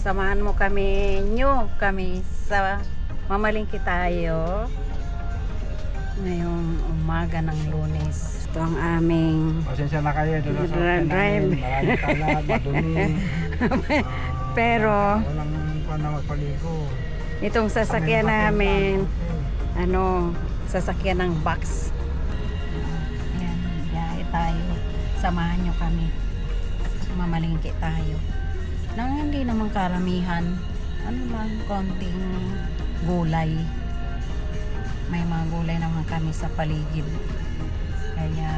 Samahan mo kami sa mamalingki tayo ngayong umaga ng Lunes. Ito ang aming Pasensya na kayo doon sa drive. Maraming kalat, madumi. pero Walang magpaligo. itong sasakyan namin, sasakyan ng box. Yan, biyahe tayo. Samahan nyo kami. Mamalingki tayo. Nang hindi naman karamihan, lang, konting gulay. May mga gulay naman kami sa paligid. Kaya,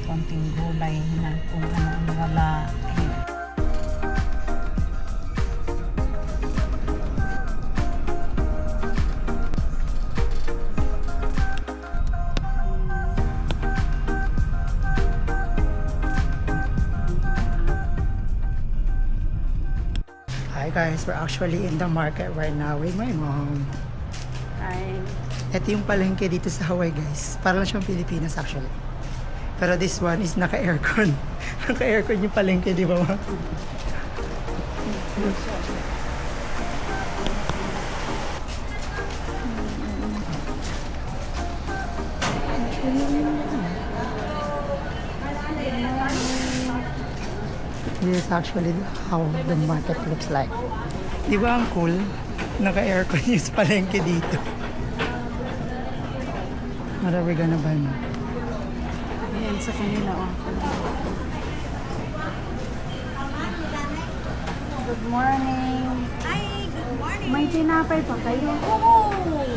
konting gulay na kung ano wala. Hi guys, we're actually in the market right now with my mom. Ay, Ito yung palengke dito sa Hawaii guys. Para lang siyang Pilipinas actually. Pero this one is naka-aircon. Naka-aircon yung palengke, di ba ma? This is actually how the market looks like. Di ba ang cool? Naka-aircon yung palengke dito. What are we gonna buy mo? yan sa kanila. Oh. Good morning. Ay, good morning. May tinapay pa kayo? Oo,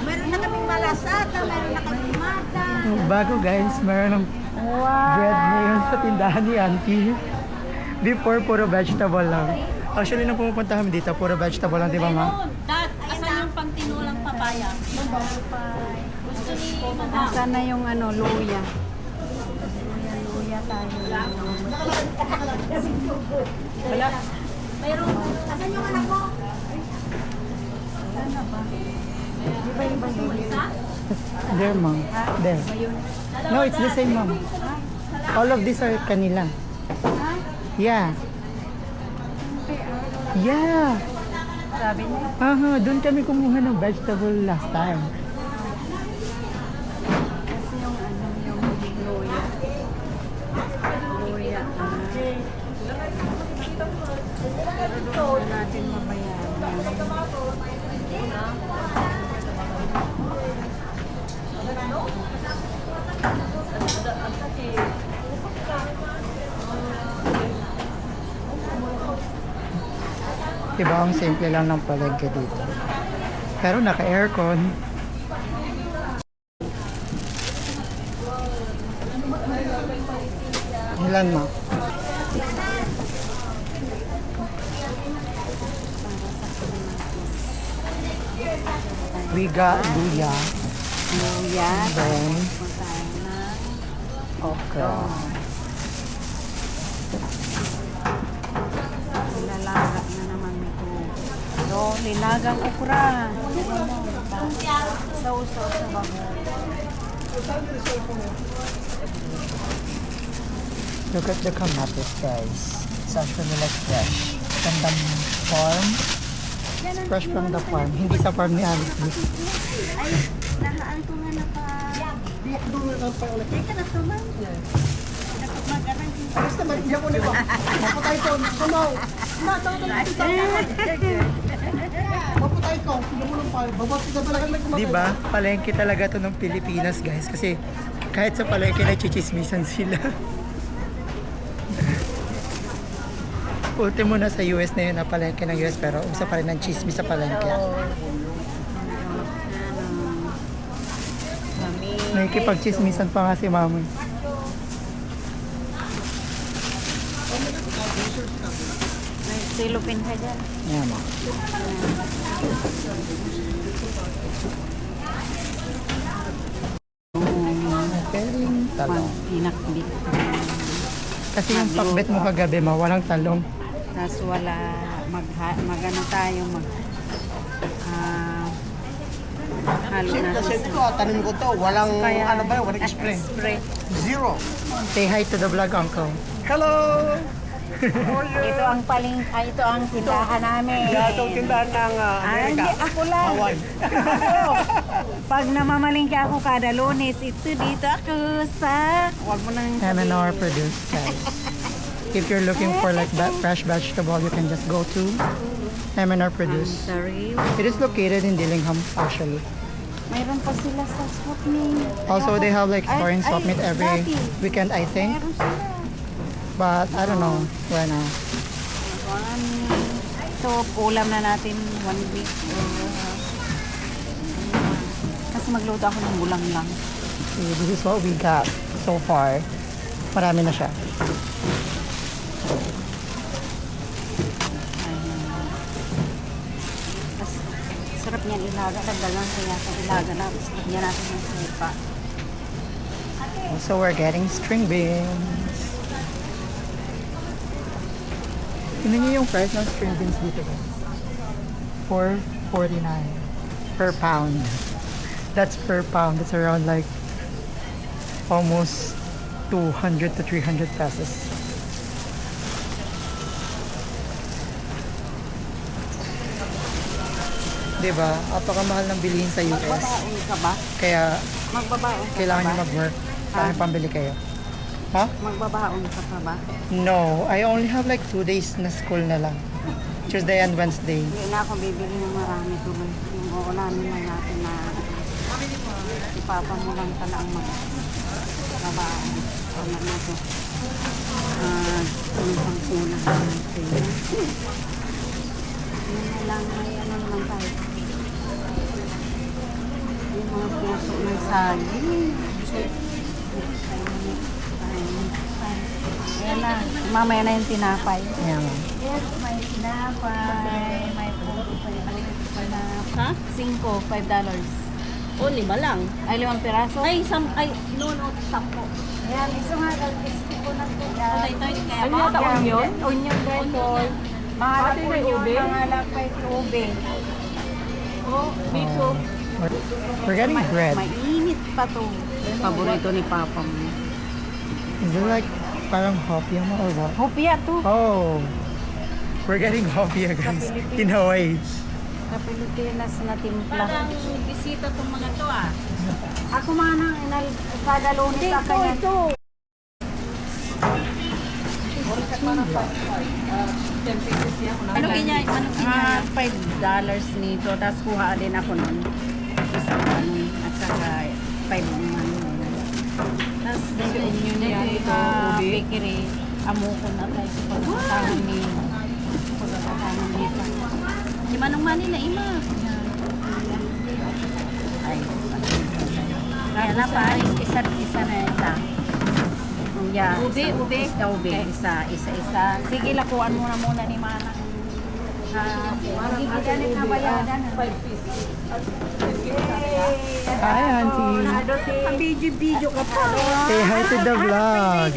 meron na kaming malasada, meron na kaming mata. Bago guys, meron ng bread ngayon sa tindahan ni Auntie. Before, puro vegetable lang. Actually, nung pumupunta kami dito, puro vegetable lang, di ba ma? Asan yung pangtinulang papaya? Gusto ni Mama. Asan na yung luya? Luya tayo. Wala. Mayroon, asan yung anak ko? Wala na ba? Di ba iba yun? There, mom. There. No, it's the same, mom. All of these are kanila. Yeah. Yeah. Sabi niya. Aha, doon kami kumuha ng vegetable last time. Kasi yung yung luya. Luya. Pero doon na natin mabayaran. Diba, ang simple lang ng palengke dito. Pero naka-aircon. Ilan mo? We got luya. Luya. Then, Puntahan na. okra. Nilalagak na naman ito. So, nilagang okra. Sausaw sa bago. Look at the kamatis, guys. It's actually like fresh. From the farm. Fresh from the farm. Hindi sa farm ni Alice. Ay, nahaan ko nga na pa. Biyak doon na pa ulit. Teka na tuman. Nakapag-arang. Alas naman, biyak ko nito. Maputay ko. Sumaw. Maputay ko. Sinumulong pa. Babati na talaga may kumakay. Diba? Palengke talaga to ng Pilipinas, guys. Kasi kahit sa palengke na chichismisan sila. Ultimo na sa US na yun na palengke ng US, pero usa pa rin ng chismis sa palengke. Nakikipag-chismisan pa nga si mama. May silupin ka dyan. Yan mo. Pering talong. Pinakbit. Kasi yung pakbet mo kagabi, walang talong. Tapos wala, mag-ano tayo, halo na. Kasi ko, tanim ko to, walang Kaya, walang spray. Spray. Zero. Say hi to the vlog, uncle. Hello! Ito ang ito ang tindahan namin. Itong tindahan ng Hindi, Amerika. ako lang. Hawaii. Ako. Pag namamalingki ako kada Lunes, ito dito ako sa... Huwag mo nang M&R Produce, guys. If you're looking for like fresh vegetable, you can just go to M&R Produce. Sorry. It is located in Dillingham, actually. Mayroon pa sila sa swap meet. Also, they have like store in swap meet every weekend, I think. Mayroon sila. But I don't know right now. So, ulam na natin 1 week. Kasi magluto ako ng bulang lang. So, this is what we got so far. Marami na siya. Tapos, sarap niyan ilaga. Dagdagan kaya sa ilaga na. Tapos, lagyan natin ng supa. Also, we're getting string beans. Tingnan niyo yung price ng string beans dito, guys. $4.49 per pound. That's per pound. That's around like almost 200 to 300 pesos. Diba? Apakamahal ng bilihin sa US. Magbabaon ka ba? Kaya Magbabaon ka kailangan pa nyo ba? mag-work para pambili kayo. Ha? Magbabaon ka pa ba? No, I only have like 2 days na school na lang. Tuesday and Wednesday. Hindi na ako bibili ng marami tuloy. Yung uulanin lang natin na ipapa mo lang pala ang mga babae. Ano na ito? Yung pangsunan natin. Yun na lang, may ano naman tayo. Yung mga puso ng saging. Ayan na, mamaya na yung tinapay. Ayan. Yes, may tinapay, may puto na. Ha? 5, $5. O, 5 lang. Ay, 5 piraso. Ay, no, 10. Ayan, iso nga, galpis ko na ito. Kaya Ano yata, onion? Onion bacon. Mahalap po yun, mahalap pa yung ube. Oh, big soup. We're getting bread. Mainit pa to. Paborito ni Papa mo. Is it like parang hopia mo or what? Hopia to. Oh, we're getting hopia, guys, in Hawaii. Sa Pilipinas na timpla. Parang bisita tong mga to ah. Ako manang kada Lunes sa kanya. Ito. Ano kanya? $5 nito. Tapos kuha din ako nun. Isang ano. At saka $5 naman. Tapos yun yung bakery. Amo ko na tayo sa pagkakasahan ni pagkakasahan nito. Di manong Manila, ima. Ay. Kaya na pa, isa na ita. Yeah, Ube. Ube. Isa. Sige, lakuan mo na muna ni Manang. Magiging na bayadan. 5 pieces. Hi, Auntie. Ang video ka pa. Say hi to the vlog.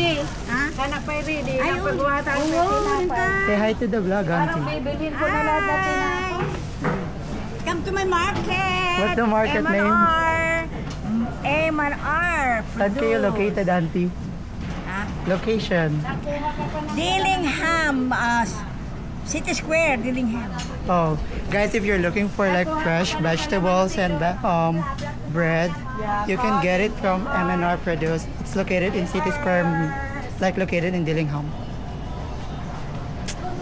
Ha? Kanak pa ready. Napagawa tayo ng tinapay. Say hi to the vlog, Auntie. Bibilhin ko na lahat ng tinapay. Come to my market. What's the market name? M&R. Saan kayo located, Auntie? Location. Dillingham. City Square, Dillingham. Oh, guys, if you're looking for like fresh vegetables and bread, you can get it from M&R Produce. It's located in City Square, like located in Dillingham.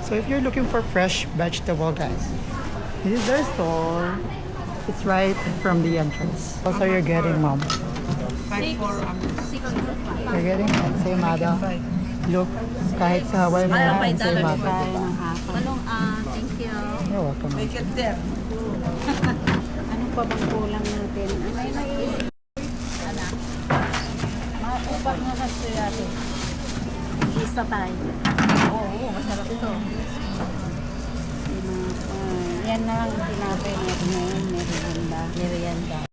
So if you're looking for fresh vegetable, guys, this is their store. It's right from the entrance. Also, you're getting mom. You're getting same Ada. Look, kahit sa Hawaii, may same Ada. Tayo ng hapon. Anong, thank you. You're welcome. Ano pa bang kulang natin? May naiisip. Maupag nga kasi natin. Isa tayo. Oo, masarap ito. Yan na lang ang tinapay natin ngayon. Merienda.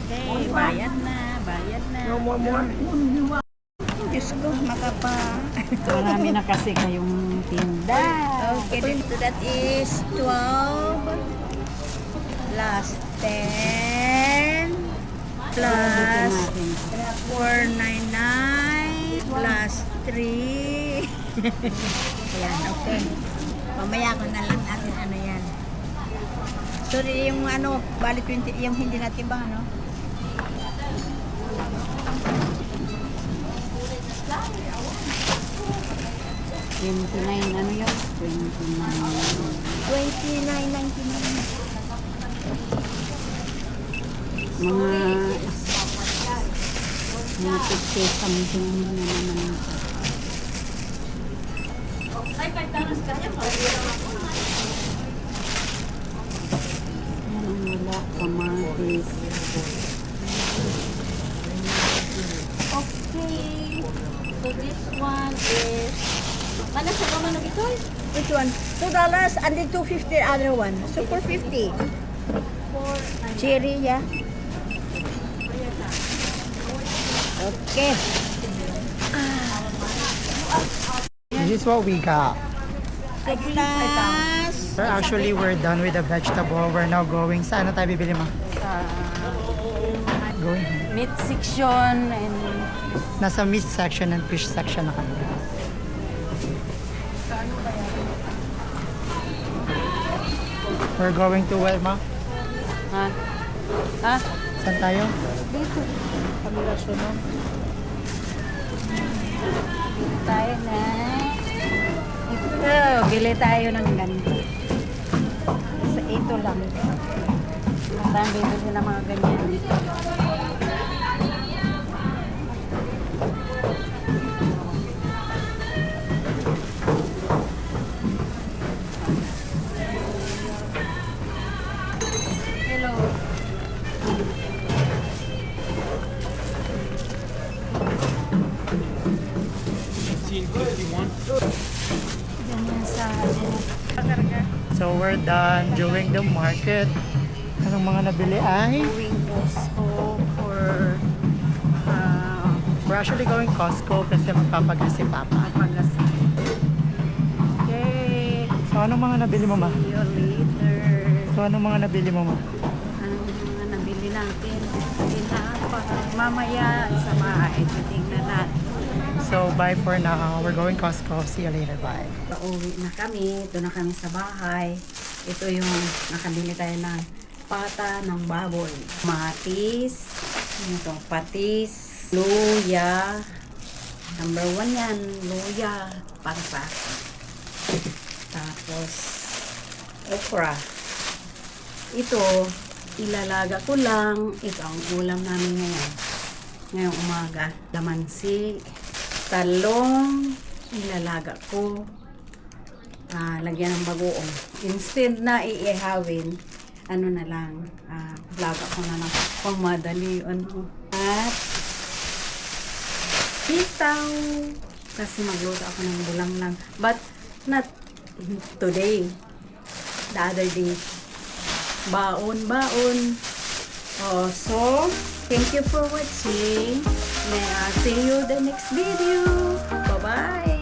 Okay, bayad na. Diyos ko, makapa. Marami na kasi kayong tinda. Okay, so that is 12 plus 10 plus 499 plus 3 Ayan, okay. Mamaya ko na lang natin ano yan. Sorry, yung ano, bali 20, yung hindi natin ba, ano? Ano yun? 29. 29.99. Mga 50 something na naman. Wala, kamatis. Okay. So this one is... Mana sa kaman ng ito? Which one? $2 and then $2.50 the other one. So $4.50. Cherry, yeah. Okay. This is what we got. Plus, Actually, we're done with the vegetable. We're now going sa ano tayo bibili mo? Going. Meat section and Nasa meat section and fish section na kami. We're going to where, ma? ha? Ha? Saan tayo? Dito. Tayo na. Ito, bili tayo ng ganito. Sa ito lang. Saan dito sila mga ganyan. Hello. Ganyan sa pakarga. So we're done doing the market. Anong mga nabili ay? Going Costco for We're actually going Costco kasi magpapagas si Papa. pagkasa. Okay. So anong mga nabili mo, ma? See you later. So anong mga nabili mo, ma? Anong mga nabili natin? Mamaya sa bahay, titingnan natin. So bye for now. We're going Costco. See you later. Bye. Pauwi na kami. Ito na kami sa bahay. Ito yung nakabili tayo ng pata ng baboy. Matis. Ito, patis. Luya. Number 1 yan. Luya. Pangsa. Tapos, okra. Ito, ilalaga ko lang. Ito ang ulam namin ngayon. Ngayong umaga. Lamansi. Talong. Ilalaga ko. Lagyan ng bagoong. Instead na iihawin, ano na lang, laga ko na lang pang madali. Ano. At sitaw. Kasi magluto ako ng bulang lang. But not today. The other day. Baon. Oh, so, thank you for watching. May see you the next video. Bye-bye.